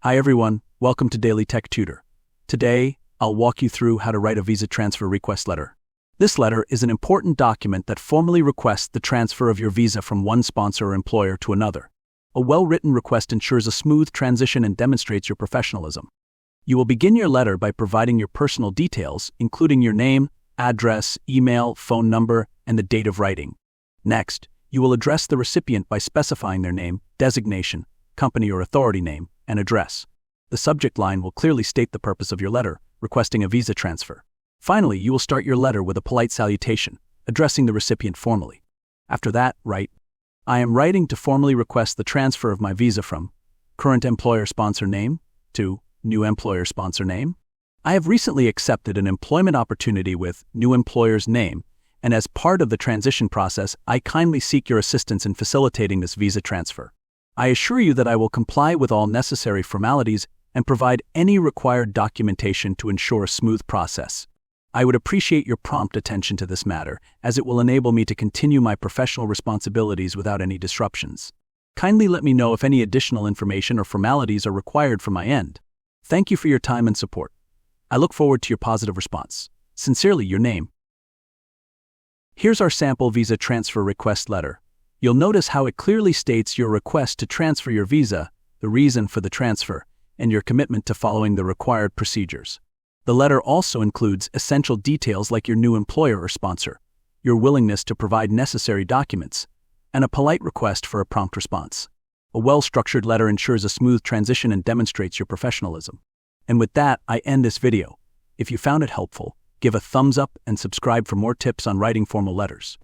Hi everyone, welcome to Daily Tech Tutor. Today, I'll walk you through how to write a visa transfer request letter. This letter is an important document that formally requests the transfer of your visa from one sponsor or employer to another. A well-written request ensures a smooth transition and demonstrates your professionalism. You will begin your letter by providing your personal details, including your name, address, email, phone number, and the date of writing. Next, you will address the recipient by specifying their name, designation, company or authority name, and address. The subject line will clearly state the purpose of your letter, requesting a visa transfer. Finally, you will start your letter with a polite salutation, addressing the recipient formally. After that, write, I am writing to formally request the transfer of my visa from current employer sponsor name to new employer sponsor name. I have recently accepted an employment opportunity with new employer's name, and as part of the transition process, I kindly seek your assistance in facilitating this visa transfer. I assure you that I will comply with all necessary formalities and provide any required documentation to ensure a smooth process. I would appreciate your prompt attention to this matter, as it will enable me to continue my professional responsibilities without any disruptions. Kindly let me know if any additional information or formalities are required from my end. Thank you for your time and support. I look forward to your positive response. Sincerely, your name. Here's our sample visa transfer request letter. You'll notice how it clearly states your request to transfer your visa, the reason for the transfer, and your commitment to following the required procedures. The letter also includes essential details like your new employer or sponsor, your willingness to provide necessary documents, and a polite request for a prompt response. A well-structured letter ensures a smooth transition and demonstrates your professionalism. And with that, I end this video. If you found it helpful, give a thumbs up and subscribe for more tips on writing formal letters.